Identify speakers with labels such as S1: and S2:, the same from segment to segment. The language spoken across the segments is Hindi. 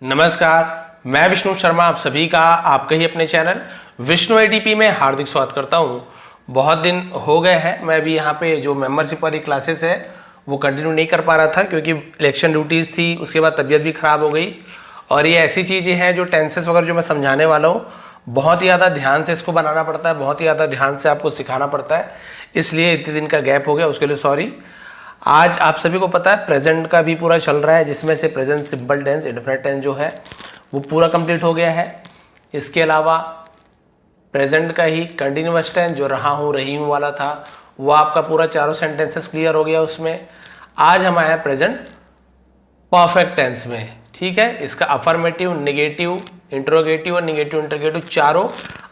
S1: नमस्कार, मैं विष्णु शर्मा आप सभी का आपके ही अपने चैनल विष्णु एडीपी में हार्दिक स्वागत करता हूं। बहुत दिन हो गए हैं, मैं भी यहाँ पे जो मेंबरशिप वाली क्लासेस है वो कंटिन्यू नहीं कर पा रहा था क्योंकि इलेक्शन ड्यूटीज़ थी, उसके बाद तबीयत भी ख़राब हो गई। और ये ऐसी चीज़ें हैं जो टेंसेस वगैरह जो मैं समझाने वाला हूँ बहुत ही ज़्यादा ध्यान से इसको बनाना पड़ता है, बहुत ही ज़्यादा ध्यान से आपको सिखाना पड़ता है, इसलिए इतने दिन का गैप हो गया, उसके लिए सॉरी। आज आप सभी को पता है प्रेजेंट का भी पूरा चल रहा है, जिसमें से present simple tense, indefinite tense जो है वो पूरा कंप्लीट हो गया है। इसके अलावा प्रेजेंट का ही कंटिन्यूअस टेंस जो रहा हूँ रही हूँ वाला था वो आपका पूरा चारों सेंटेंसेस क्लियर हो गया उसमें। आज हम आए हैं प्रेजेंट परफेक्ट टेंस में, ठीक है। इसका अफर्मेटिव, नेगेटिव, इंट्रोगेटिव और नेगेटिव इंट्रोगेटिव चारों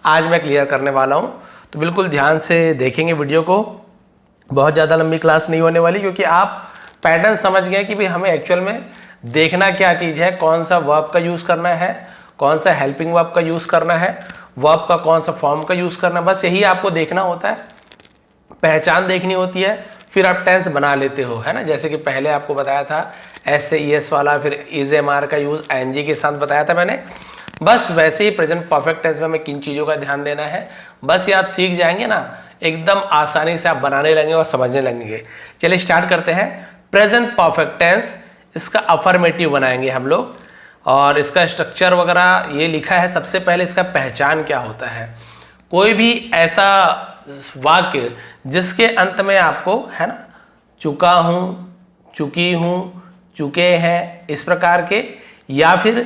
S1: आज मैं क्लियर करने वाला हूँ, तो बिल्कुल ध्यान से देखेंगे वीडियो को। बहुत ज़्यादा लंबी क्लास नहीं होने वाली क्योंकि आप पैटर्न समझ गए कि भाई हमें एक्चुअल में देखना क्या चीज़ है, कौन सा वर्ब का यूज़ करना है, कौन सा हेल्पिंग वर्ब का यूज़ करना है, वर्ब का कौन सा फॉर्म का यूज़ करना है, बस यही आपको देखना होता है, पहचान देखनी होती है, फिर आप टेंस बना लेते हो, है ना। जैसे कि पहले आपको बताया था एस से ई एस वाला, फिर इज एम आर का यूज़ एन के साथ बताया था मैंने। बस वैसे ही प्रेजेंट परफेक्ट टेंस में हमें किन चीज़ों का ध्यान देना है, बस ये आप सीख जाएंगे ना, एकदम आसानी से आप बनाने लगेंगे और समझने लगेंगे। चलिए स्टार्ट करते हैं। प्रेजेंट परफेक्ट टेंस, इसका अफर्मेटिव बनाएंगे हम लोग और इसका स्ट्रक्चर वगैरह ये लिखा है। सबसे पहले इसका पहचान क्या होता है, कोई भी ऐसा वाक्य जिसके अंत में आपको, है ना, चुका हूँ, चुकी हूँ, चुके हैं, इस प्रकार के, या फिर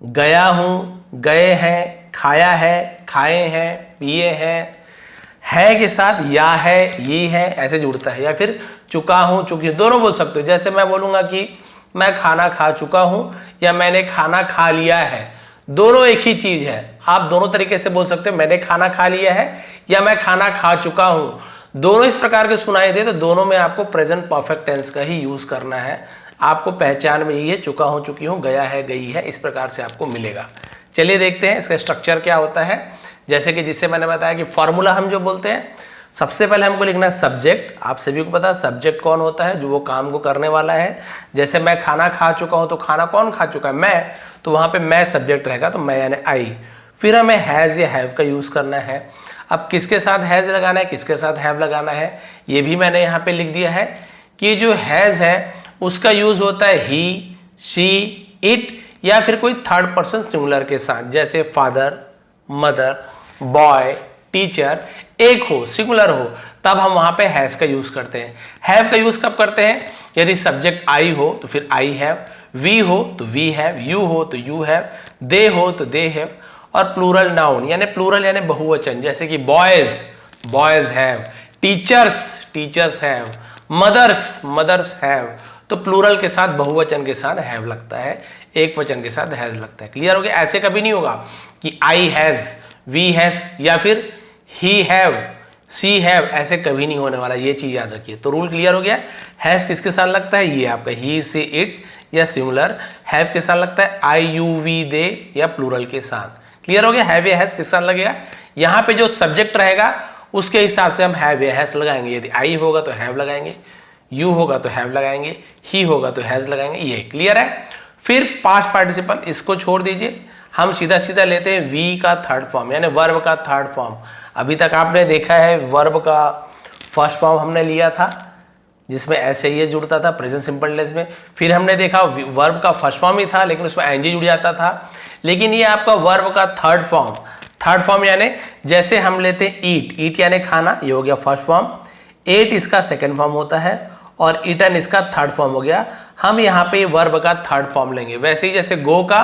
S1: गया हूँ, गए हैं, खाया है, खाए हैं, पिए हैं, है के साथ या है, ये है, ऐसे जुड़ता है। या फिर चुका हूँ, चुकी, दोनों बोल सकते हो। जैसे मैं बोलूँगा कि मैं खाना खा चुका हूँ या मैंने खाना खा लिया है, दोनों एक ही चीज़ है। आप दोनों तरीके से बोल सकते हो, मैंने खाना खा लिया है या मैं खाना खा चुका हूँ, दोनों इस प्रकार के सुनाई दे तो दोनों में आपको प्रेजेंट परफेक्ट टेंस का ही यूज़ करना है। आपको पहचान में यही है, चुका हूँ, चुकी हूँ, गया है, गई है, इस प्रकार से आपको मिलेगा। चलिए देखते हैं इसका स्ट्रक्चर क्या होता है। जैसे कि जिससे मैंने बताया कि फॉर्मूला हम जो बोलते हैं, सबसे पहले हमको लिखना है सब्जेक्ट। आप सभी को पता है सब्जेक्ट कौन होता है, जो वो काम को करने वाला है। जैसे मैं खाना खा चुका हूँ तो खाना कौन खा चुका है, मैं, तो वहाँ पे मैं सब्जेक्ट रहेगा, तो मैं यानी आई। फिर हमें हैज़ या हैव का यूज़ करना है। अब किसके साथ हैज़ लगाना है, किसके साथ हैव लगाना है, ये भी मैंने यहाँ पे लिख दिया है कि जो हैज़ है उसका यूज़ होता है ही, शी, इट या फिर कोई थर्ड पर्सन सिंगुलर के साथ, जैसे फादर, मदर, बॉय, टीचर, एक हो, सिंगुलर हो, तब हम वहां पे हैज का यूज करते हैं। हैव का यूज कब करते हैं, यदि सब्जेक्ट आई हो तो फिर आई हैव, वी हो तो वी हैव, यू हो तो यू हैव, दे हो तो दे हैव, और प्लूरल नाउन यानी प्लूरल यानी बहुवचन, जैसे कि boys, boys have, teachers, teachers have, mothers, mothers have, तो प्लूरल के साथ बहुवचन के साथ हैव लगता है, एक वचन के साथ हैज लगता है। क्लियर हो गया। ऐसे कभी नहीं होगा कि आई हैज, वी हैज या फिर ही हैव, सी हैव, ऐसे कभी नहीं होने वाला, ये चीज याद रखिए। तो रूल क्लियर हो गया। हैज किसके साथ लगता है, ये आपका ही से इट या सिंगुलर। हैव के साथ लगता है आई यू वी दे या प्लूरल के साथ। क्लियर हो गया। हैव या हैज किसके साथ लगेगा, यहाँ पे जो सब्जेक्ट रहेगा उसके हिसाब से हम हैव या हैज लगाएंगे। यदि आई होगा तो हैव लगाएंगे, यू होगा तो हैव लगाएंगे, ही होगा तो हैज लगाएंगे। ये क्लियर है। फिर पास्ट पार्टिसिपल, इसको छोड़ दीजिए, हम सीधा सीधा लेते हैं वी का थर्ड फॉर्म यानी वर्ब का थर्ड फॉर्म। अभी तक आपने देखा है वर्ब का फर्स्ट फॉर्म हमने लिया था जिसमें ऐसे ये जुड़ता था प्रेजेंट सिंपल टेंस में। फिर हमने देखा वर्ब का फर्स्ट फॉर्म ही था लेकिन उसमें एनजी जुड़ जाता था। लेकिन ये आपका वर्ब का थर्ड फॉर्म यानी जैसे हम लेते हैं ईट, ईट यानी खाना, ये हो गया फर्स्ट फॉर्म, एट इसका सेकेंड फॉर्म होता है और ईटन इसका थर्ड फॉर्म हो गया। हम यहाँ पे वर्ब का थर्ड फॉर्म लेंगे। वैसे ही जैसे गो का,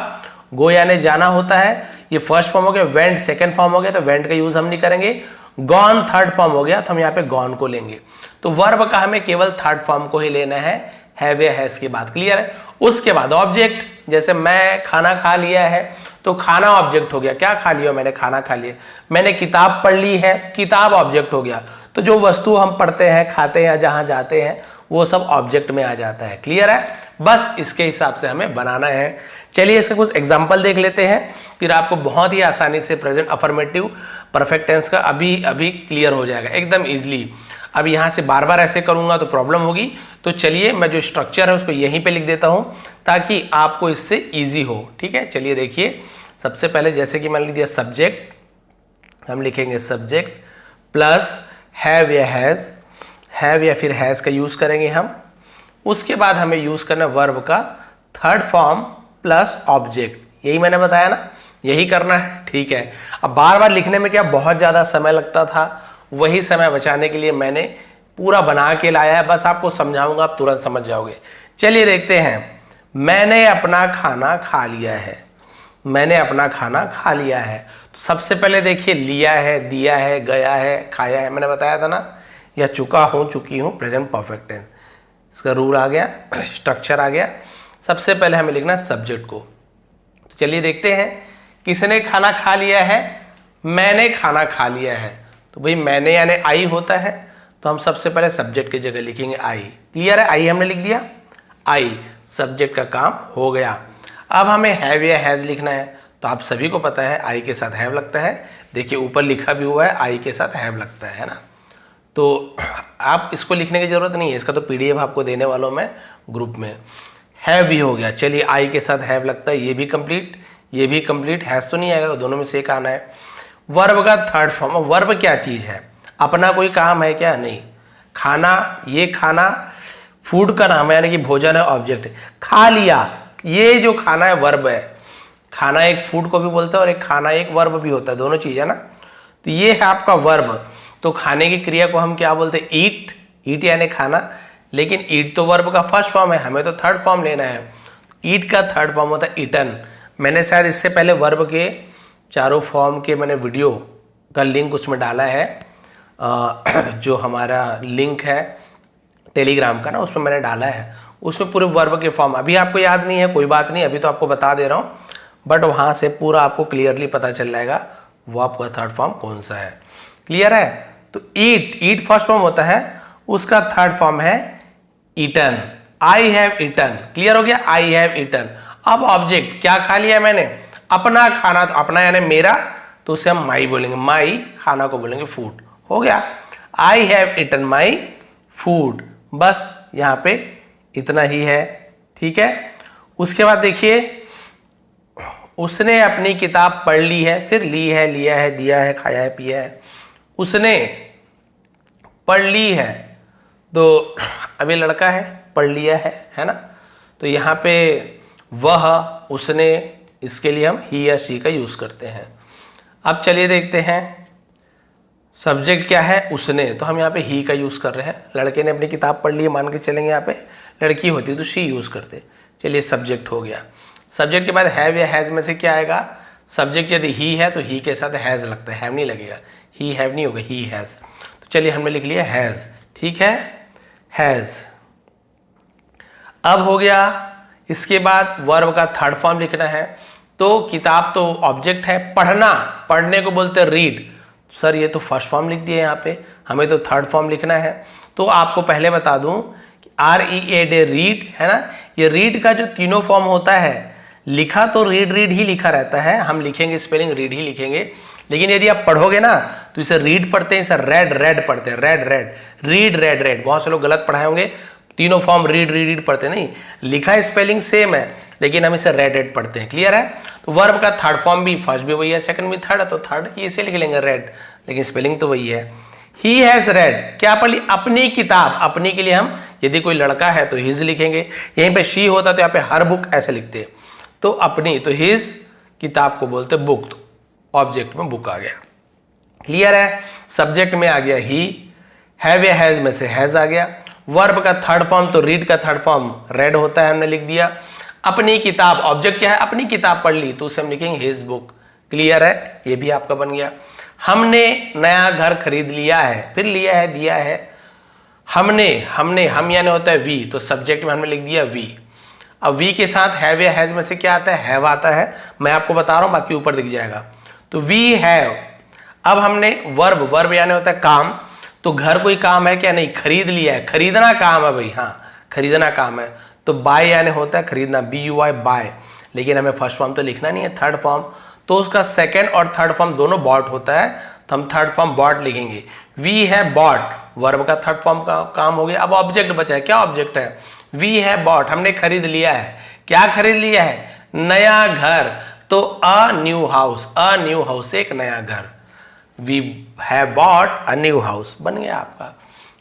S1: गो यानी जाना होता है, ये फर्स्ट फॉर्म हो गया, वेंट सेकंड फॉर्म हो गया, तो वेंट का यूज हम नहीं करेंगे। गॉन थर्ड फॉर्म हो गया तो हम यहाँ पे गॉन को लेंगे। तो वर्ब का हमें केवल थर्ड फॉर्म को ही लेना है, हैव या हैज की बात। क्लियर है। उसके बाद ऑब्जेक्ट, जैसे मैं खाना खा लिया है तो खाना ऑब्जेक्ट हो गया, क्या खा लिया, मैंने खाना खा लिया। मैंने किताब पढ़ ली है, किताब ऑब्जेक्ट हो गया। तो जो वस्तु हम पढ़ते हैं, खाते हैं या जहां जाते हैं वो सब ऑब्जेक्ट में आ जाता है। क्लियर है। बस इसके हिसाब से हमें बनाना है। चलिए इसका कुछ एग्जाम्पल देख लेते हैं, फिर आपको बहुत ही आसानी से प्रेजेंट अफर्मेटिव परफेक्ट टेंस का अभी क्लियर हो जाएगा एकदम इजीली। अब यहाँ से बार बार ऐसे करूँगा तो प्रॉब्लम होगी, तो चलिए मैं जो स्ट्रक्चर है उसको यहीं पे लिख देता हूँ ताकि आपको इससे ईजी हो। ठीक है, चलिए देखिए, सबसे पहले जैसे कि मैंने लिख दिया सब्जेक्ट, हम लिखेंगे सब्जेक्ट प्लस हैव या हैज़, हैव या फिर हैज़ का यूज़ करेंगे हम। उसके बाद हमें यूज़ करना वर्ब का थर्ड फॉर्म प्लस ऑब्जेक्ट, यही मैंने बताया ना, यही करना है। ठीक है, अब बार बार लिखने में क्या बहुत ज़्यादा समय लगता था, वही समय बचाने के लिए मैंने पूरा बना के लाया है, बस आपको समझाऊंगा, आप तुरंत समझ जाओगे। चलिए देखते हैं, मैंने अपना खाना खा लिया है, मैंने अपना खाना खा लिया है। तो सबसे पहले देखिए, लिया है, दिया है, गया है, खाया है, मैंने बताया था ना, या चुका हूँ, चुकी हूँ, प्रेजेंट परफेक्ट टेंस, इसका रूल आ गया, स्ट्रक्चर आ गया। सबसे पहले हमें लिखना है सब्जेक्ट को। तो चलिए देखते हैं, किसने खाना खा लिया है, मैंने खाना खा लिया है। तो भाई मैंने यानी आई होता है, तो हम सबसे पहले सब्जेक्ट की जगह लिखेंगे आई। क्लियर है, आई हमने लिख दिया, आई सब्जेक्ट का काम हो गया। अब हमें हैव या हैज़ लिखना है, तो आप सभी को पता है आई के साथ हैव लगता है। देखिए ऊपर लिखा भी हुआ है आई के साथ हैव लगता है ना, तो आप इसको लिखने की जरूरत नहीं है, इसका तो पीडीएफ आपको देने वाला हूं मैं ग्रुप में। हैव भी हो गया, चलिए आई के साथ हैव लगता है, ये भी कंप्लीट, ये भी कंप्लीट, हैज़ तो नहीं आएगा, दोनों में से एक आना है। वर्ब का थर्ड फॉर्म, वर्ब क्या चीज़ है, अपना कोई काम है क्या, नहीं। खाना, ये खाना फूड का नाम है, यानी कि भोजन है, ऑब्जेक्ट है। खा लिया, ये जो खाना है वर्ब है, खाना एक फूड को भी बोलते हैं और एक खाना एक वर्ब भी होता है, दोनों चीज़ है ना। तो ये है आपका वर्ब। तो खाने की क्रिया को हम क्या बोलते हैं, ईट, ईट यानी खाना, लेकिन ईट तो वर्ब का फर्स्ट फॉर्म है, हमें तो थर्ड फॉर्म लेना है। ईट का थर्ड फॉर्म होता है ईटन। मैंने शायद इससे पहले वर्ब के चारों फॉर्म के मैंने वीडियो का लिंक उसमें डाला है, जो हमारा लिंक है टेलीग्राम का ना, उसमें मैंने डाला है, उसमें पूरे वर्ब के फॉर्म, अभी आपको याद नहीं है कोई बात नहीं, अभी तो आपको बता दे रहा हूँ, बट वहाँ से पूरा आपको क्लियरली पता चल जाएगा वो आपका थर्ड फॉर्म कौन सा है। क्लियर है, तो ईट, ईट फर्स्ट फॉर्म होता है, उसका थर्ड फॉर्म है eaten, I have eaten. Clear हो गया, आई हैव ईटन। अब ऑब्जेक्ट, क्या खा लिया मैंने, अपना खाना, तो अपना यानी मेरा, तो उसे हम माई बोलेंगे, माई, खाना को बोलेंगे फूड, हो गया, I have eaten my food. बस यहाँ पे इतना ही है। ठीक है, उसके बाद देखिए, उसने अपनी किताब पढ़ ली है, फिर ली है, लिया है, दिया है, खाया है, पिया है, उसने पढ़ ली है, तो अभी लड़का है, पढ़ लिया है ना, तो यहाँ पे वह, उसने, इसके लिए हम ही या शी का यूज करते हैं। अब चलिए देखते हैं, सब्जेक्ट क्या है, उसने, तो हम यहाँ पे ही का यूज कर रहे हैं। लड़के ने अपनी किताब पढ़ ली, मान के चलेंगे, यहाँ पे लड़की होती तो शी यूज करते। चलिए सब्जेक्ट हो गया। सब्जेक्ट के बाद हैव या हैज में से क्या आएगा, सब्जेक्ट यदि ही है तो ही के साथ हैज लगता है, हैव नहीं लगेगा, ही हैव नहीं होगा, ही हैज। तो चलिए हमने लिख लिया हैज, ठीक है, हैज। अब हो गया, इसके बाद वर्ब का थर्ड फॉर्म लिखना है। तो किताब तो ऑब्जेक्ट है, पढ़ना, पढ़ने को बोलते हैं रीड। सर ये तो फर्स्ट फॉर्म लिख दिया यहाँ पे, हमें तो थर्ड फॉर्म लिखना है। तो आपको पहले बता दूं कि READ रीड है ना, ये रीड का जो तीनों फॉर्म होता है, लिखा तो रीड रीड ही लिखा रहता है, हम लिखेंगे स्पेलिंग रीड ही लिखेंगे, लेकिन यदि आप पढ़ोगे ना तो इसे रीड पढ़ते हैं, इसे रेड रेड पढ़ते हैं, red red, read red red. बहुत से लोग गलत पढ़ाए होंगे, तीनों फॉर्म रीड रीड रीड पढ़ते नहीं, लिखा स्पेलिंग सेम है लेकिन हम इसे रेड रेड पढ़ते हैं। क्लियर है, तो वर्ब का थर्ड फॉर्म भी, फर्स्ट भी वही है, सेकंड भी थर्ड है, तो थर्ड इसे लिख लेंगे रेड, लेकिन स्पेलिंग तो वही है। ही हैज रेड, क्या पढ़ ली, अपनी किताब। अपनी के लिए हम यदि कोई लड़का है तो हिज लिखेंगे, यहीं पे शी होता तो यहाँ पे हर बुक ऐसे लिखते, तो अपनी, तो हिज, किताब को बोलते बुक, तो ऑब्जेक्ट में बुक आ गया। क्लियर है, सब्जेक्ट में आ गया ही, हैव या हैज में से हैज आ गया। वर्ब का थर्ड फॉर्म, तो रीड का थर्ड फॉर्म रेड होता है, हमने लिख दिया। अपनी किताब, ऑब्जेक्ट क्या है, अपनी किताब पढ़ ली, तो उसे हम लिखेंगे हिज बुक। क्लियर है, ये भी आपका बन गया। हमने नया घर खरीद लिया है, फिर लिया है, दिया है, हमने, हमने, हम यानी होता है वी, तो सब्जेक्ट में हमने लिख दिया वी। अब वी के साथ हैव या हैज में से क्या आता है, हैव आता है, मैं आपको बता रहा हूं, बाकी ऊपर दिख जाएगा। तो वी हैव। अब हमने वर्ब, वर्ब यानी होता है काम, तो घर कोई काम है क्या, नहीं, खरीद लिया है, खरीदना काम है भाई, हाँ खरीदना काम है, तो बाय यानी होता है खरीदना, BUY बाय, लेकिन हमें फर्स्ट फॉर्म तो लिखना नहीं है, थर्ड फॉर्म, तो उसका सेकंड और थर्ड फॉर्म दोनों बॉट होता है, तो हम थर्ड फॉर्म बॉट लिखेंगे। वी है बॉट, वर्ब का थर्ड फॉर्म का काम हो गया। अब ऑब्जेक्ट बचा है, क्या ऑब्जेक्ट है? वी हैव बॉट, हमने खरीद लिया है। क्या खरीद लिया है? नया घर। तो a new house, a new house, एक नया घर। We have bought a new house, बन गया आपका।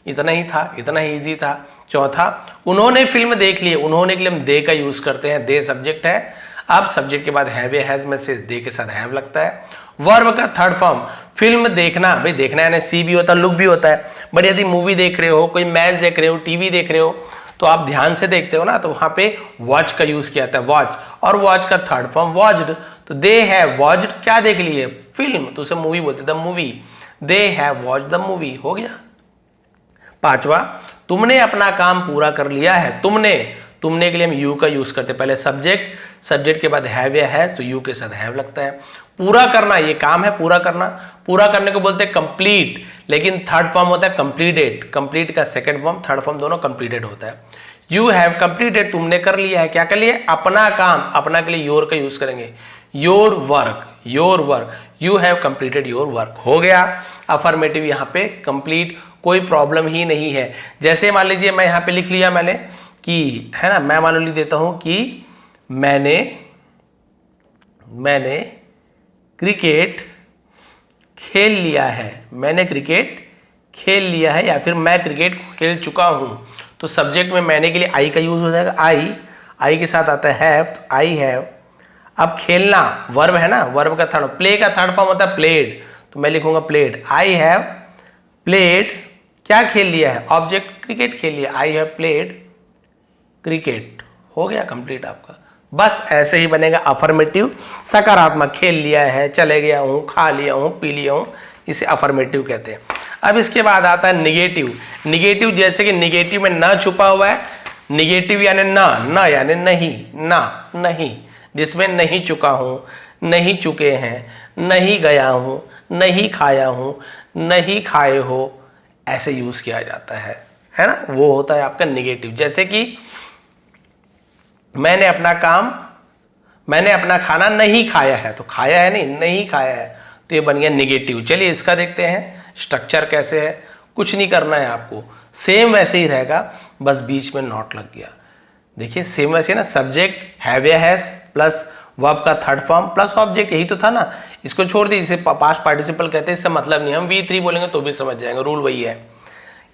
S1: इतना ही था, इतना ही ईजी था। चौथा, उन्होंने फिल्म देख ली। उन्होंने के लिए हम दे का यूज करते हैं, दे सब्जेक्ट है। अब सब्जेक्ट के बाद हैव या हैज में से दे के साथ हैव लगता है। वर्ब का थर्ड फॉर्म, फिल्म देखना, भाई देखना यानी सी भी होता है, लुक भी होता है। बट यदि मूवी देख रहे हो, कोई मैच देख रहे हो, टीवी देख रहे हो, तो आप ध्यान से देखते हो ना, तो वहां पे वॉच का यूज किया जाता है, वॉच। और वॉच का थर्ड फॉर्म वॉच्ड, तो दे हैव वॉच्ड, क्या देख लिए? फिल्म, तो उसे मूवी बोलते, the movie. They have watched the movie, हो गया। पांचवा, तुमने अपना काम पूरा कर लिया है। तुमने के लिए हम यू का यूज करते हैं, पहले सब्जेक्ट, सब्जेक्ट के बाद हैव या है, तो यू के साथ हैव लगता है। पूरा करना, ये काम है पूरा करना। पूरा करने को बोलते हैं कंप्लीट, लेकिन थर्ड फॉर्म होता है कंप्लीटेड। कंप्लीट का सेकंड फॉर्म, थर्ड फॉर्म दोनों कंप्लीटेड होता है। यू हैव कंप्लीटेड, तुमने कर लिया है। क्या कर लिया? अपना काम। अपना के लिए योर का यूज करेंगे, your work, your work. You have completed your work, हो गया। अफर्मेटिव यहां पे कंप्लीट, कोई प्रॉब्लम ही नहीं है। जैसे मान लीजिए मैं यहां पे लिख लिया मैंने कि, है ना, मैं मान लो लिख देता हूं कि मैंने क्रिकेट खेल लिया है। मैंने क्रिकेट खेल लिया है, या फिर मैं क्रिकेट खेल चुका हूं। तो सब्जेक्ट में मैंने के लिए आई का यूज हो जाएगा, आई के साथ आता है हैव, तो आई हैव। अब खेलना वर्ब है ना, वर्ब का थर्ड, प्ले का थर्ड फॉर्म होता है प्लेड, तो मैं लिखूंगा प्लेड। आई हैव प्लेड, क्या खेल लिया है? ऑब्जेक्ट, क्रिकेट खेल लिया। आई हैव प्लेड क्रिकेट, हो गया कंप्लीट आपका। बस ऐसे ही बनेगा अफर्मेटिव, सकारात्मक। खेल लिया है, चले गया हूं, खा लिया हूं, पी लिया हूं, इसे अफर्मेटिव कहते हैं। अब इसके बाद आता है निगेटिव। निगेटिव, जैसे कि निगेटिव में ना छुपा हुआ है, निगेटिव यानी ना यानी नहीं, ना नहीं, जिसमें नहीं चुका हूं, नहीं चुके हैं, नहीं गया हूं, नहीं खाया हूं, नहीं खाए हो, ऐसे यूज किया जाता है ना, वो होता है आपका निगेटिव। जैसे कि मैंने अपना खाना नहीं खाया है, तो खाया है नहीं खाया है, तो ये बन गया निगेटिव। चलिए इसका देखते हैं स्ट्रक्चर कैसे है। कुछ नहीं करना है आपको, सेम वैसे ही रहेगा, बस बीच में नॉट लग गया। देखिए सेम वैसे ना, सब्जेक्ट हैव या हैज प्लस वर्ब का थर्ड फॉर्म प्लस ऑब्जेक्ट, यही तो था ना। इसको छोड़ दीजिए, इसे पास्ट पार्टिसिपल कहते हैं, इससे मतलब नहीं। हम V3 बोलेंगे तो भी समझ जाएंगे, रूल वही है।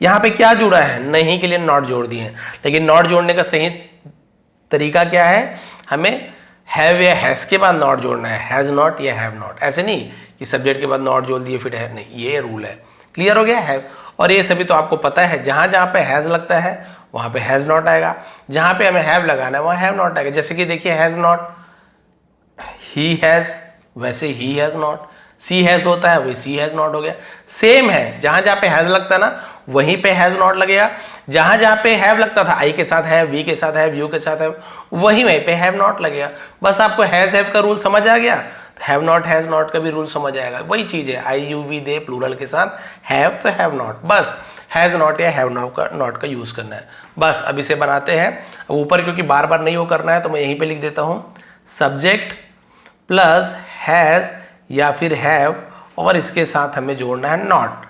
S1: यहाँ पे क्या जुड़ा है? नहीं के लिए नॉट जोड़ दिए हैं, लेकिन नॉट जोड़ने का सही तरीका क्या है? हमें हैव या हैज के बाद नॉट जोड़ना है, हैज नॉट या हैव नॉट। ऐसे नहीं कि सब्जेक्ट के बाद नॉट जोड़ दिए फिर है, नहीं, ये रूल है। क्लियर हो गया? हैव। और ये सभी तो आपको पता है, जहां जहां पे हैज लगता है वहां पे हैज नॉट आएगा, जहां पे हमें हैव लगाना है वहां हैव नॉट आएगा। जैसे कि देखिए हैज नॉट, ही हैज, वैसे ही हैज नॉट। सी हैज होता है, वही सी हैज नॉट हो गया। सेम है, जहां जहां पे हैज लगता है ना वहीं पे हैज नॉट लगेगा। जहां जहां पे हैव लगता था, आई के साथ हैव, वी के साथ हैव, यू के साथ हैव, वहीं पे हैव नॉट लगेगा। बस आपको हैज हैव का रूल समझ आ गया, तो हैव नॉट हैज नॉट का भी रूल समझ आएगा। वही चीज है, आई यू वी दे प्लूरल के साथ हैव तो हैव नॉट, बस हैज नॉट या हैव नॉट का यूज करना है। बस अब इसे बनाते हैं। अब ऊपर क्योंकि बार बार नहीं वो करना है, तो मैं यहीं पे लिख देता हूं सब्जेक्ट प्लस हैज या फिर हैव, और इसके साथ हमें जोड़ना है नॉट,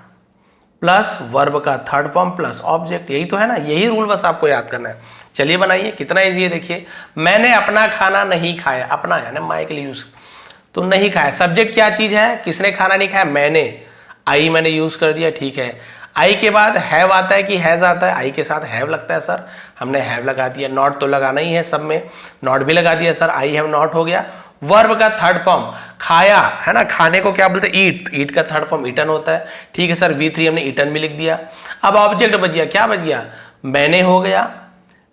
S1: प्लस वर्ब का थर्ड फॉर्म प्लस ऑब्जेक्ट। यही तो है ना, यही रूल बस आपको याद करना है। चलिए बनाइए, कितना इजी है देखिए। मैंने अपना खाना नहीं खाया, अपना यानी माय के लिए यूज, तो नहीं खाया। सब्जेक्ट क्या चीज है? किसने खाना नहीं खाया? मैंने। आई मैंने यूज कर दिया, ठीक है। आई के बाद हैव आता है कि हैज आता है? आई के साथ हैव लगता है सर, हमने हैव लगा दिया। नॉट तो लगाना ही है सब में, नॉट भी लगा दिया सर, आई हैव नॉट हो गया। वर्ब का थर्ड फॉर्म खाया, है ना, खाने को क्या बोलते हैं? ईट। ईट का थर्ड फॉर्म ईटन होता है, ठीक है सर। V3 हमने ईटन भी लिख दिया। अब ऑब्जेक्ट बच गया, क्या बच गया? मैंने हो गया,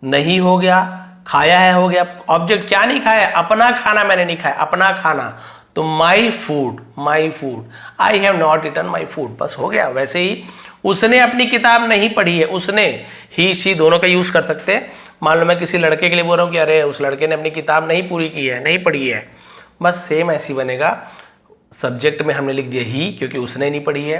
S1: नहीं हो गया, खाया है हो गया। ऑब्जेक्ट क्या नहीं खाया? अपना खाना मैंने नहीं खाया, अपना खाना, तो my food, my food. I have not eaten my food, बस हो गया। वैसे ही उसने अपनी किताब नहीं पढ़ी है, उसने, ही शी दोनों का यूज कर सकते हैं। मान लो मैं किसी लड़के के लिए बोल रहा हूँ कि अरे उस लड़के ने अपनी किताब नहीं पूरी की है, नहीं पढ़ी है, बस सेम ऐसी बनेगा। सब्जेक्ट में हमने लिख दिया ही, क्योंकि उसने नहीं पढ़ी है।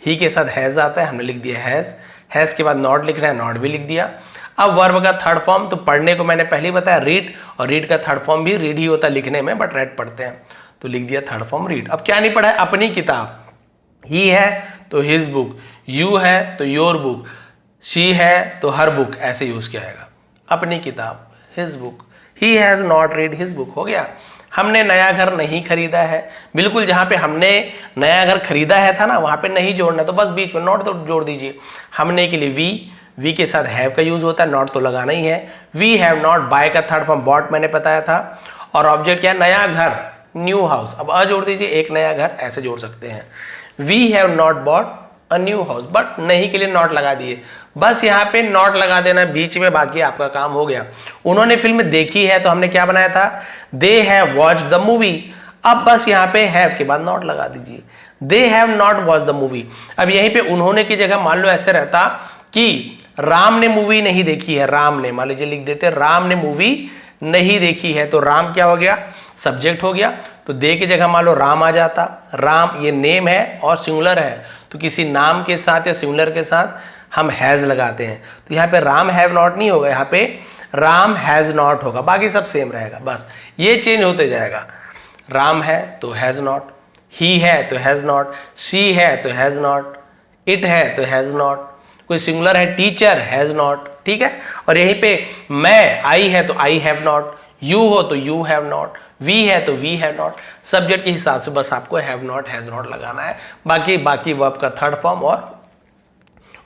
S1: ही के साथ हैज आता है, हमने लिख दिया हैज। हैज के बाद नॉट लिखना है, नॉट भी लिख दिया। अब वर्ब का थर्ड फॉर्म, तो पढ़ने को मैंने पहले ही बताया रीड, और रीड का थर्ड फॉर्म भी रीड ही होता है लिखने में, बट रेड पढ़ते हैं, तो लिख दिया थर्ड फॉर्म रीड। अब क्या नहीं पढ़ा है? अपनी किताब, ही है तो हिज बुक, यू है तो योर बुक, शी है तो हर बुक, ऐसे यूज किया जाएगा। अपनी किताब, his book, he has not read his book, हो गया। हमने नया घर नहीं खरीदा है, बिल्कुल जहां पे हमने नया घर खरीदा है था ना वहां पे नहीं जोड़ना, तो बस बीच में नॉट तो जोड़ दीजिए। हमने के लिए वी के साथ हैव का यूज होता है, नॉट तो लगाना ही है। वी हैव नॉट, बाय का थर्ड फॉर्म बॉट मैंने बताया था। और ऑब्जेक्ट क्या है, नया घर, न्यू हाउस। अब अ जोड़ दीजिए, एक नया घर, ऐसे जोड़ सकते हैं। We have not bought a new house, but नहीं के लिए नॉट लगा दिए, बस यहाँ पे नॉट लगा देना बीच में, बाकी आपका काम हो गया। उन्होंने फिल्म देखी है तो हमने क्या बनाया था, they have watched the movie. अब बस यहाँ पे हैव के बाद नॉट लगा दीजिए, they have not watch the movie. अब यहीं पे उन्होंने की जगह मान लो ऐसे रहता कि राम ने मूवी नहीं देखी है, राम ने, मान लीजिए लिख देते राम ने मूवी नहीं देखी है, तो राम क्या हो गया, सब्जेक्ट हो गया। तो दे की जगह मान लो राम आ जाता, राम ये नेम है और सिंगुलर है, तो किसी नाम के साथ या सिंगुलर के साथ हम हैज लगाते हैं। तो यहाँ पे राम हैव नॉट नहीं होगा, यहाँ पे राम हैज नॉट होगा, बाकी सब सेम रहेगा, बस ये चेंज होते जाएगा। राम है तो हैज नॉट, ही है तो हैज नॉट, शी है तो हैज नॉट, इट है तो हैज नॉट, कोई सिंगुलर है टीचर, हैज नॉट, ठीक है। और यहीं पे मैं, आई है तो आई हैव नॉट, यू हो तो यू हैव नॉट, वी है तो वी हैव नॉट। सब्जेक्ट के हिसाब से बस आपको हैव नॉट हैज नॉट लगाना है, बाकी वर्ब का थर्ड फॉर्म और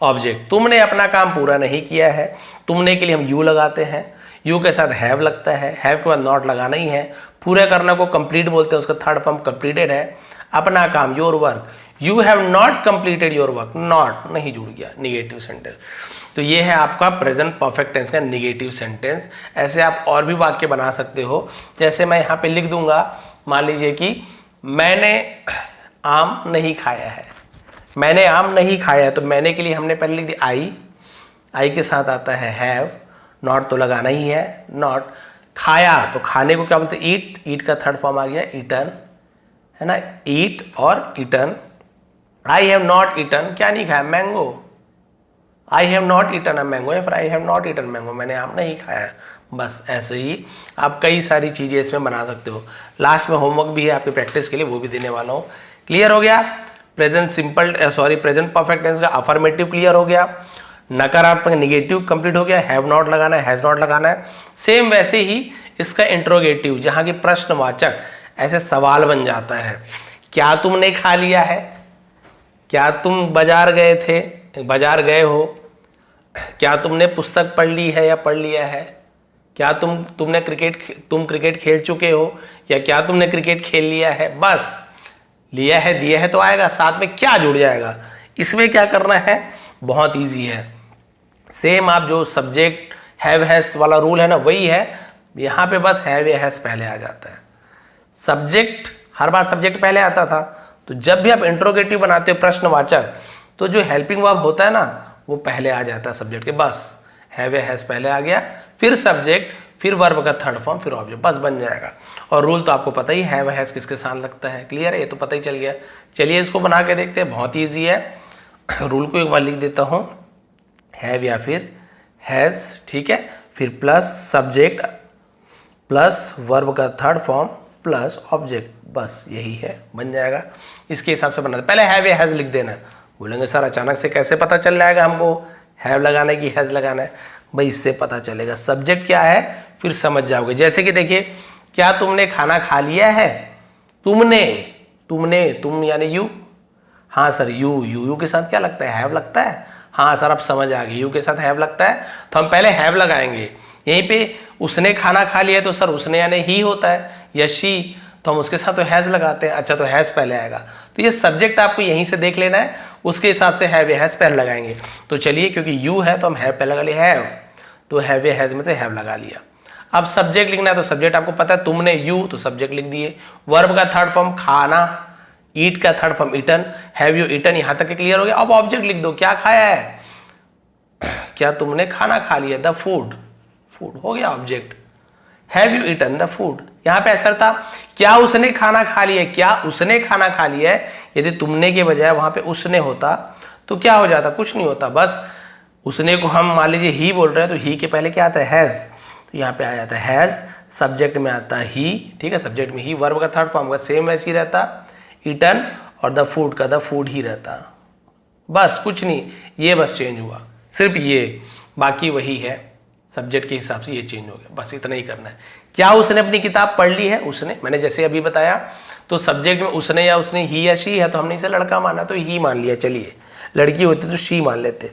S1: ऑब्जेक्ट। तुमने अपना काम पूरा नहीं किया है, तुमने के लिए हम यू लगाते हैं, यू के साथ हैव लगता है, हैव के बाद नॉट लगाना ही है। पूरा करना को कंप्लीट बोलते हैं, उसका थर्ड फॉर्म कंप्लीटेड है। अपना काम, your work, you have not completed your work, not नहीं जुड़ गया, निगेटिव सेंटेंस। तो ये है आपका प्रेजेंट परफेक्ट टेंस का निगेटिव सेंटेंस। ऐसे आप और भी वाक्य बना सकते हो, जैसे मैं यहाँ पे लिख दूंगा, मान लीजिए कि मैंने आम नहीं खाया है, मैंने आम नहीं खाया है, तो मैंने के लिए हमने पहले लिख दी आई के साथ आता है हैव, नॉट तो लगाना ही है, नॉट। खाया तो खाने को क्या बोलते हैं, ईट का थर्ड फॉर्म आ गया ईटन, है ना, ईट और eaten. I have not eaten, क्या नहीं खाया, mango, I have not eaten a mango, या फिर I have not eaten mango, मैंने आम नहीं खाया। बस ऐसे ही आप कई सारी चीजें इसमें बना सकते हो। लास्ट में होमवर्क भी है आपकी प्रैक्टिस के लिए, वो भी देने वाला हूँ। क्लियर हो गया। प्रेजेंट प्रेजेंट परफेक्ट टेंस का अफर्मेटिव क्लियर हो गया, नकारात्मक निगेटिव कंप्लीट हो गया, हैव नॉट लगाना है, हैज नॉट लगाना है। सेम वैसे ही इसका इंट्रोगेटिव, जहां की प्रश्नवाचक ऐसे सवाल बन जाता है, क्या तुमने खा लिया है, क्या तुम बाजार गए थे, बाजार गए हो, क्या तुमने पुस्तक पढ़ ली है या पढ़ लिया है, क्या तुम क्रिकेट खेल चुके हो, या क्या तुमने क्रिकेट खेल लिया है। बस लिया है दिया है तो आएगा, साथ में क्या जुड़ जाएगा। इसमें क्या करना है, बहुत इजी है। सेम आप जो सब्जेक्ट हैव हैज वाला रूल है ना, वही है। यहाँ पे बस हैव या हैज पहले आ जाता है। सब्जेक्ट हर बार सब्जेक्ट पहले आता था, तो जब भी आप इंट्रोगेटिव बनाते हो प्रश्नवाचक, तो जो हेल्पिंग वर्ब होता है ना वो पहले आ जाता है सब्जेक्ट के। बस हैव या हैज पहले आ गया, फिर सब्जेक्ट, फिर वर्ब का थर्ड फॉर्म, फिर ऑब्जेक्ट, बस बन जाएगा। और रूल तो आपको पता ही हैव हैज किसके साथ लगता है, क्लियर है, ये तो पता ही चल गया। चलिए इसको बना के देखते हैं, बहुत ईजी है। रूल को एक बार लिख देता हूँ, हैव या फिर हैज, ठीक है, फिर प्लस सब्जेक्ट प्लस वर्ब का थर्ड फॉर्म प्लस ऑब्जेक्ट, बस यही है, बन जाएगा। इसके हिसाब से बनाते, पहले हैव या हैज लिख देना। बोलेंगे सर अचानक से कैसे पता चल जाएगा हमको हैव लगाना है कि हैज लगाना है। भाई इससे पता चलेगा, सब्जेक्ट क्या है फिर समझ जाओगे। जैसे कि देखिए, क्या तुमने खाना खा लिया है, तुम यानी यू, हाँ सर यू के साथ क्या लगता है, हैव लगता है। हाँ सर अब समझ आ गई, यू के साथ हैव लगता है, तो हम पहले हैव लगाएंगे। यहीं पे उसने खाना खा लिया, तो सर उसने यानी ही होता है, या शी, तो हम उसके साथ तो हैज लगाते हैं। अच्छा, तो हैज पहले आएगा, तो ये सब्जेक्ट आपको यहीं से देख लेना है, उसके हिसाब से हैव या हैज पहले लगाएंगे। तो चलिए, क्योंकि यू है तो हम हैव पहले लगा लिए, हैव, तो हैव या हैज में से हैव लगा लिया। अब सब्जेक्ट लिखना है, तो सब्जेक्ट आपको पता है, तुमने यू, तो सब्जेक्ट लिख दिए। वर्ब का थर्ड फॉर्म खाना, ईट का third form eaten, have you eaten, यहां तक क्लियर हो गया। अब ऑब्जेक्ट लिख दो, क्या खाया है, क्या तुमने खाना खा लिया, द फूड, फूड हो गया object. Have you eaten the food, यहां पे ऐसा था, क्या उसने खाना खा लिया, क्या उसने खाना खा लिया है। यदि तुमने के बजाय वहां पे उसने होता तो क्या हो जाता, कुछ नहीं होता। बस उसने को हम मान लीजिए ही बोल रहे हैं, तो ही के पहले क्या आता है, हैज, तो यहाँ पे आ जाता है हैज, सब्जेक्ट में आता है ही, ठीक है, सब्जेक्ट में ही, वर्ब का थर्ड फॉर्म का सेम वैसे ही रहता, ईटन, और द फूड का द फूड ही रहता। बस कुछ नहीं, ये बस चेंज हुआ, सिर्फ ये, बाकी वही है, सब्जेक्ट के हिसाब से ये चेंज हो गया, बस इतना ही करना है। क्या उसने अपनी किताब पढ़ ली है? उसने, मैंने जैसे अभी बताया, तो सब्जेक्ट में उसने या उसने, ही या शी है, तो हमने इसे लड़का माना तो ही मान लिया, चलिए। लड़की होती तो शी मान लेते।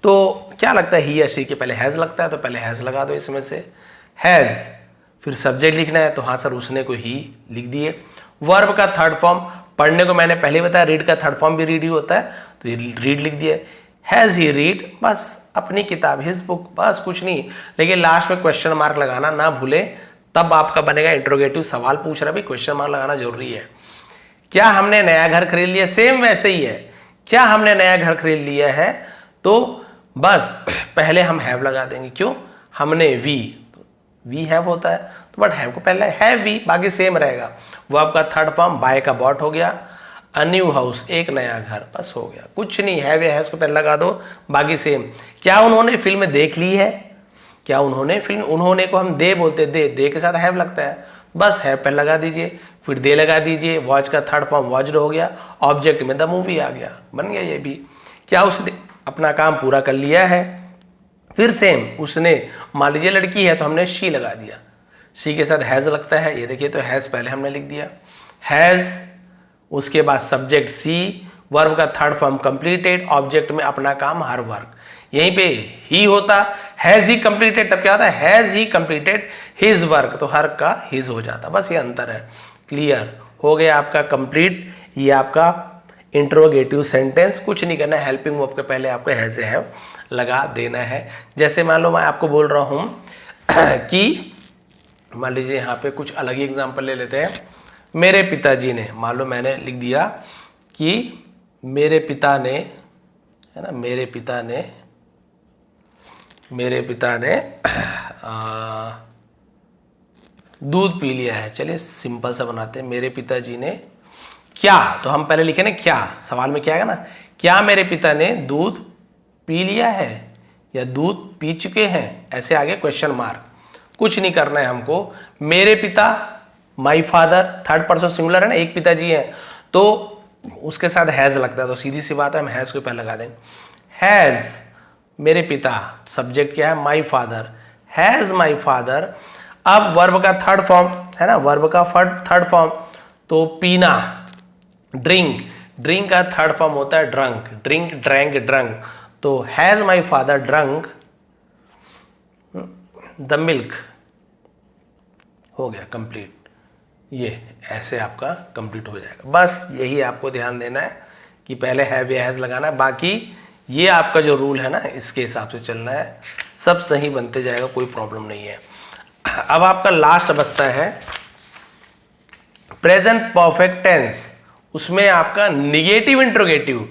S1: तो क्या लगता है, ही या शी के पहले हैज़ लगता है, तो पहले हैज़ लगा दो इसमें से, हैज़। फिर सब्जेक्ट लिखना है, तो हाँ सर उसने को ही लिख दिए। वर्ब का थर्ड फॉर्म, पढ़ने को मैंने पहले बताया, रीड का थर्ड फॉर्म भी रीड ही होता है, तो ये रीड लिख दिया। हैज़ ही रीड, बस अपनी किताब, हिज बुक, बस कुछ नहीं। लेकिन लास्ट में क्वेश्चन मार्क लगाना ना भूले, तब आपका बनेगा इंट्रोगेटिव। सवाल पूछ रहा भी, क्वेश्चन मार्क लगाना जरूरी है। क्या हमने नया घर खरीद लिया? सेम वैसे ही है, क्या हमने नया घर खरीद लिया है, तो बस पहले हम हैव लगा देंगे। क्यों? हमने वी हैव होता है, तो बट हैव को पहले हैव वी, बाकी सेम रहेगा। वो आपका थर्ड फॉर्म, बाय का बॉट हो गया, अ न्यू हाउस, एक नया घर, बस हो गया, कुछ नहीं। हैव या हैज को पहले लगा दो, बाकी सेम। क्या उन्होंने फिल्म देख ली है? क्या उन्होंने फिल्म, उन्होंने को हम दे बोलते, दे के साथ हैव लगता है, बस हैव पहले लगा दीजिए, फिर दे लगा दीजिए। वॉच का थर्ड फॉर्म वॉच्ड हो गया, ऑब्जेक्ट में द मूवी आ गया, बन गया ये भी। क्या उसने अपना काम पूरा कर लिया है? फिर सेम, उसने, मान लीजिए लड़की है तो हमने शी लगा दिया, शी के साथ हैज़ लगता है, ये देखिए, तो हैज़ पहले हमने लिख दिया, हैज़। उसके बाद सब्जेक्ट सी, वर्ब का थर्ड फॉर्म कंप्लीटेड, ऑब्जेक्ट में अपना काम हर वर्क, यहीं पे ही होता, हैज़ ही कंप्लीटेड, तब क्या होता है, has he completed his work, तो हर का हिज हो जाता, बस ये अंतर है। क्लियर हो गया आपका कंप्लीट, ये आपका इंट्रोगेटिव सेंटेंस। कुछ नहीं करना है, हेल्पिंग वर्ब के पहले आपको हैज़ हैव लगा देना है। जैसे मान लो मैं आपको बोल रहा हूं कि मान लीजिए यहाँ पे कुछ अलग ही एग्जांपल ले लेते हैं। मेरे पिताजी ने, मान लो मैंने लिख दिया कि मेरे पिता ने, है ना, मेरे पिता ने दूध पी लिया है। चलिए सिंपल सा बनाते हैं, मेरे पिताजी ने क्या, तो हम पहले लिखे ना क्या, सवाल में क्या है ना, क्या मेरे पिता ने दूध पी लिया है या दूध पी चुके हैं, ऐसे आगे क्वेश्चन मार्क। कुछ नहीं करना है हमको। मेरे पिता, my father, third person singular है ना, एक पिताजी है, तो उसके साथ हैज़ लगता है, तो सीधी सी बात है, हम हैज़ को पहले लगा देंगे। हैज़ मेरे पिता, सब्जेक्ट क्या है, my father, has my father. अब वर्ब का थर्ड फॉर्म है ना, वर्ब का थर्ड फॉर्म, तो पीना, ड्रिंक, ड्रिंक का थर्ड फॉर्म होता है ड्रंक, ड्रिंक, ड्रैंक, ड्रंक, तो has my father drunk the milk, हो गया कंप्लीट। ये ऐसे आपका कंप्लीट हो जाएगा। बस यही आपको ध्यान देना है कि पहले हैव या हैज़ लगाना है, बाकी ये आपका जो रूल है ना, इसके हिसाब से चलना है, सब सही बनते जाएगा, कोई प्रॉब्लम नहीं है। अब आपका लास्ट बचता है प्रेजेंट परफेक्ट टेंस, उसमें आपका निगेटिव इंट्रोगेटिव।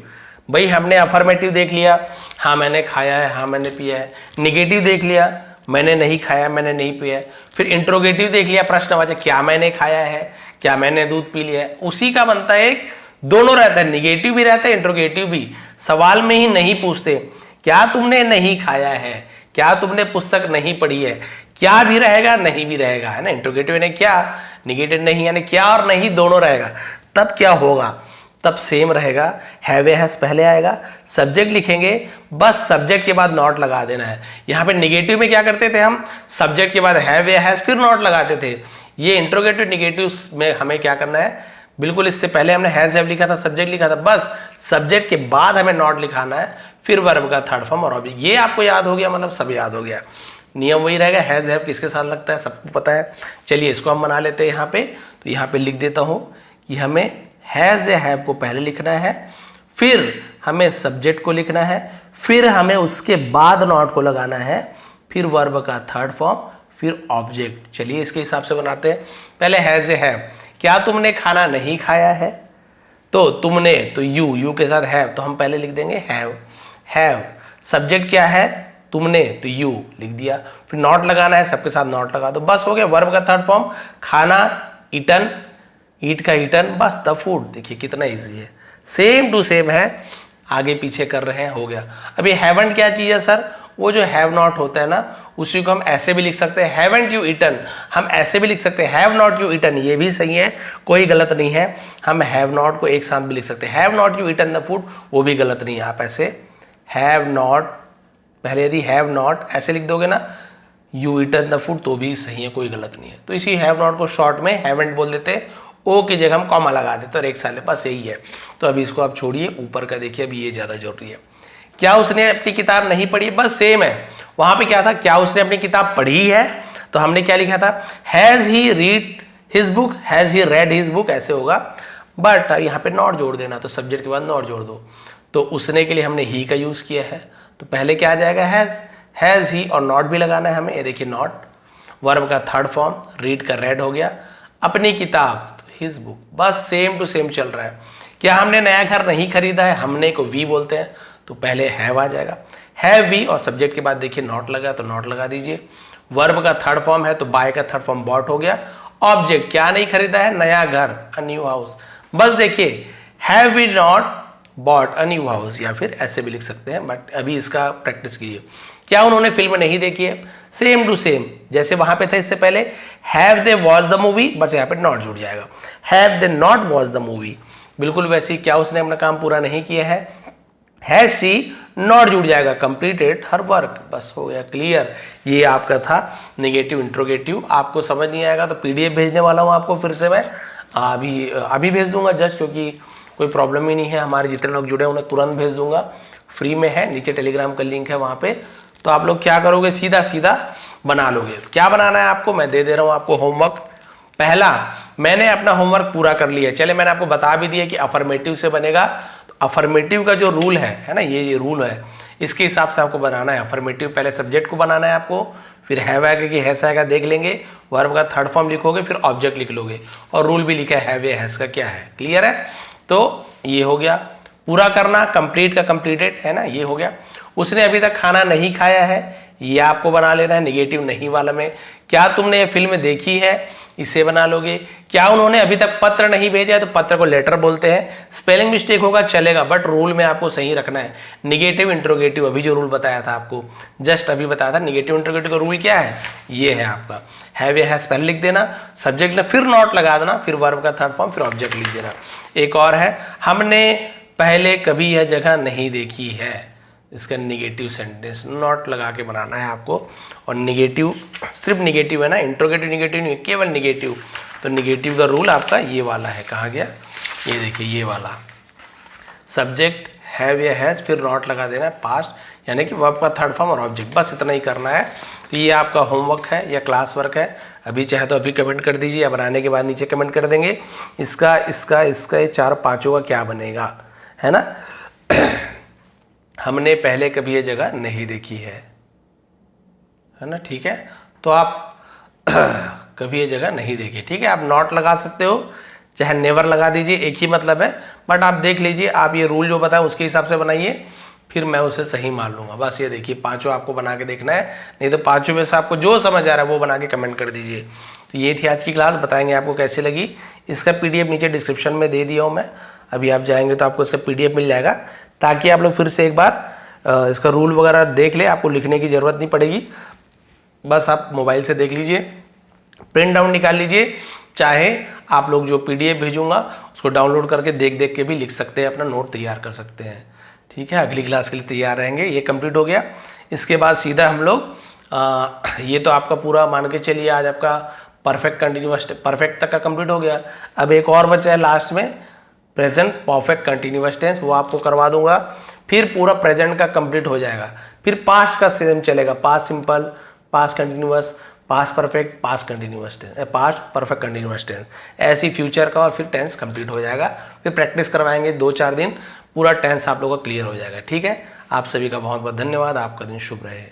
S1: भाई हमने अफर्मेटिव देख लिया, हाँ मैंने खाया है, हाँ मैंने पिया है। निगेटिव देख लिया, मैंने नहीं खाया, मैंने नहीं पिया है। फिर इंट्रोगेटिव देख लिया, प्रश्नवाचक, क्या मैंने खाया है, क्या मैंने दूध पी लिया है। उसी का बनता है एक, दोनों रहता है, निगेटिव भी रहता है, इंट्रोगेटिव भी। सवाल में ही नहीं पूछते क्या तुमने नहीं खाया है, क्या तुमने पुस्तक नहीं पढ़ी है, क्या भी रहेगा नहीं भी रहेगा, है ना। इंट्रोगेटिव यानी क्या, निगेटिव नहीं यानी क्या और नहीं दोनों रहेगा। तब क्या होगा, तब सेम रहेगा, हैव या हैज पहले आएगा, सब्जेक्ट लिखेंगे, बस सब्जेक्ट के बाद नॉट लगा देना है। यहाँ पे निगेटिव में क्या करते थे हम, सब्जेक्ट के बाद हैव या हैज फिर नॉट लगाते थे। ये इंट्रोगेटिव निगेटिव में हमें क्या करना है, बिल्कुल इससे पहले हमने हैज हैव लिखा था, सब्जेक्ट लिखा था, बस सब्जेक्ट के बाद हमें नॉट लिखाना है, फिर वर्ब का थर्ड फॉर्म और ऑब्जेक्ट। ये आपको याद हो गया, मतलब सब याद हो गया। नियम वही रहेगा, हैज हैव किसके साथ लगता है सबको पता है। चलिए इसको हम बना लेते हैं यहाँ पे, तो यहाँ पे लिख देता हूँ कि हमें हैज या हैव को पहले लिखना है, फिर हमें सब्जेक्ट को लिखना है, फिर हमें उसके बाद नॉट को लगाना है, फिर वर्ब का थर्ड फॉर्म, फिर ऑब्जेक्ट। चलिए इसके हिसाब से बनाते हैं। पहले हैज या हैव, क्या तुमने खाना नहीं खाया है, तो तुमने, तो यू के साथ हैव, तो हम पहले लिख देंगे हैव। सब्जेक्ट क्या है, तुमने, तो यू लिख दिया, फिर नॉट लगाना है, सबके साथ नॉट लगा दो, बस हो गया। वर्ब का थर्ड फॉर्म, खाना, ईटन, ईट का ईटन, बस द फूड। देखिए कितना इजी है, सेम टू सेम है, आगे पीछे कर रहे हैं, हो गया। अभी हैवंट क्या चीज़ है सर, वो जो हैव नॉट होता है ना, उसी को हम ऐसे भी लिख सकते हैं, हैवंट यू ईटन, हम ऐसे भी लिख सकते हैं, हैव नॉट यू ईटन, ये भी सही है, कोई गलत नहीं है। हम हैव नॉट को एक साथ भी लिख सकते हैं, have not you eaten the food, वो भी गलत नहीं है। आप ऐसे हैव नॉट, पहले यदि हैव नॉट ऐसे लिख दोगे ना, यू ईटन द फूड, तो भी सही है, कोई गलत नहीं है। तो इसी हैव नॉट को शॉर्ट में हैवंट बोल देते हैं, ओ की जगह हम कॉमा लगा देते और एक साल के पास यही है। तो अभी इसको आप छोड़िए, ऊपर का देखिए, अभी ये ज़्यादा जरूरी है। क्या उसने अपनी किताब नहीं पढ़ी, बस सेम है। वहां पे क्या था, क्या उसने अपनी किताब पढ़ी है, तो हमने क्या लिखा था, has he read his book, has he read his book, ऐसे होगा। बट यहाँ पे नॉट जोड़ देना, तो सब्जेक्ट के बाद नॉट जोड़ दो। तो उसने के लिए हमने ही का यूज किया है, तो पहले क्या आ जाएगा, हैज ही, और नॉट भी लगाना है हमें, ये देखिए नॉट। वर्ब का थर्ड फॉर्म, रीड का रेड हो गया, अपनी किताब हिज बुक, बस सेम टू सेम चल रहा है। क्या हमने नया घर नहीं खरीदा है, हमने को वी बोलते हैं, तो पहले हैव आ जाएगा, हैव वी, और सब्जेक्ट के बाद देखिए नॉट लगा, तो नॉट लगा दीजिए। वर्ब का थर्ड फॉर्म है, तो बाय का थर्ड फॉर्म बॉट हो गया। ऑब्जेक्ट, क्या नहीं खरीदा है, नया घर, अ न्यू हाउस, बस देखिए have we not bought a new house, या फिर ऐसे भी लिख सकते हैं, बट अभी इसका प्रैक्टिस कीजिए। क्या उन्होंने फिल्म नहीं देखी है, सेम टू सेम जैसे वहां पे था इससे पहले, have they watch the movie, बस यहाँ पे नॉट जुड़ जाएगा, have they not watch the movie. बिल्कुल वैसे ही, क्या उसने अपना काम पूरा नहीं किया है, हैज शी नॉट जुड़ जाएगा, कंप्लीटेड हर वर्क, बस हो गया क्लियर। ये आपका था नेगेटिव इंट्रोगेटिव। आपको समझ नहीं आएगा तो पीडीएफ भेजने वाला हूँ आपको, फिर से मैं अभी भेज दूंगा जस्ट, क्योंकि कोई प्रॉब्लम ही नहीं है। हमारे जितने लोग जुड़े हैं उन्हें तुरंत भेज दूंगा, फ्री में है, नीचे टेलीग्राम का लिंक है वहाँ पे। तो आप लोग क्या करोगे, सीधा सीधा बना लोगे। क्या बनाना है आपको, मैं दे दे रहा हूँ आपको होमवर्क। पहला, मैंने अपना होमवर्क पूरा कर लिया, चले मैंने आपको बता भी दिया कि अफर्मेटिव से बनेगा। तो अफर्मेटिव का जो रूल है ना, ये रूल है, इसके हिसाब से आपको बनाना है अफर्मेटिव। पहले सब्जेक्ट को बनाना है आपको, फिर हैव आएगा कि हैस आएगा देख लेंगे, वर्ब का थर्ड फॉर्म लिखोगे, फिर ऑब्जेक्ट लिख लोगे, और रूल भी लिखा है हैव या हैस का क्या है, क्लियर है। तो ये हो गया पूरा करना, कंप्लीट का कंप्लीटेड है ना, ये हो गया। उसने अभी तक खाना नहीं खाया है, ये आपको बना लेना है निगेटिव नहीं वाला में। क्या तुमने ये फिल्म देखी है, इसे बना लोगे। क्या उन्होंने अभी तक पत्र नहीं भेजा है, तो पत्र को लेटर बोलते हैं। स्पेलिंग मिस्टेक होगा चलेगा, बट रूल में आपको सही रखना है। निगेटिव इंट्रोगेटिव, अभी जो रूल बताया था आपको, जस्ट अभी बताया था, निगेटिव इंट्रोगेटिव का रूल क्या है, ये है आपका। हैव या हैज पहले लिख देना, सब्जेक्ट में फिर नॉट लगा देना, फिर वर्ब का थर्ड फॉर्म, फिर ऑब्जेक्ट लिख देना। एक और है, हमने पहले कभी यह जगह नहीं देखी है, इसका निगेटिव सेंटेंस नॉट लगा के बनाना है आपको। और निगेटिव सिर्फ निगेटिव है ना, इंट्रोगेटिव निगेटिव नहीं, केवल निगेटिव। तो निगेटिव का रूल आपका ये वाला है, कहाँ गया, ये देखिए ये वाला। सब्जेक्ट हैव या हैज, फिर नॉट लगा देना है, पास्ट यानी कि वर्ब का थर्ड फॉर्म और ऑब्जेक्ट, बस इतना ही करना है। तो ये आपका होमवर्क है या क्लास वर्क है। अभी चाहे तो अभी कमेंट कर दीजिए, या बनाने के बाद नीचे कमेंट कर देंगे इसका इसका इसका ये चार पाँचों का क्या बनेगा, है ना। हमने पहले कभी ये जगह नहीं देखी है ना, ठीक है। तो आप कभी ये जगह नहीं देखी, ठीक है। आप नॉट लगा सकते हो, चाहे नेवर लगा दीजिए, एक ही मतलब है। बट आप देख लीजिए, आप ये रूल जो बताए उसके हिसाब से बनाइए, फिर मैं उसे सही मान लूंगा। बस ये देखिए, पांचों आपको बना के देखना है, नहीं तो पांचों में से आपको जो समझ आ रहा है वो बना के कमेंट कर दीजिए। तो ये थी आज की क्लास, बताएंगे आपको कैसी लगी। इसका पीडीएफ नीचे डिस्क्रिप्शन में दे दिया हूँ मैं, अभी आप जाएंगे तो आपको इसका पीडीएफ मिल जाएगा, ताकि आप लोग फिर से एक बार इसका रूल वगैरह देख ले। आपको लिखने की ज़रूरत नहीं पड़ेगी, बस आप मोबाइल से देख लीजिए, प्रिंट आउट निकाल लीजिए। चाहे आप लोग जो पीडीएफ भेजूंगा उसको डाउनलोड करके देख देख के भी लिख सकते हैं, अपना नोट तैयार कर सकते हैं, ठीक है। अगली क्लास के लिए तैयार रहेंगे। ये कंप्लीट हो गया, इसके बाद सीधा हम लोग ये तो आपका पूरा मान के चलिए आज आपका परफेक्ट कंटिन्यूअस परफेक्ट तक का कंप्लीट हो गया। अब एक और बचा है लास्ट में, प्रेजेंट परफेक्ट कंटिन्यूअस टेंस, वो आपको करवा दूंगा। फिर पूरा प्रेजेंट का कंप्लीट हो जाएगा। फिर पास्ट का सेम चलेगा, past simple, past continuous, past perfect, past continuous tense, past perfect continuous tense, ऐसी फ्यूचर का, और फिर टेंस कंप्लीट हो जाएगा। फिर प्रैक्टिस करवाएंगे 2-4 दिन, पूरा टेंस आप लोगों का क्लियर हो जाएगा, ठीक है। आप सभी का बहुत बहुत धन्यवाद, आपका दिन शुभ रहे।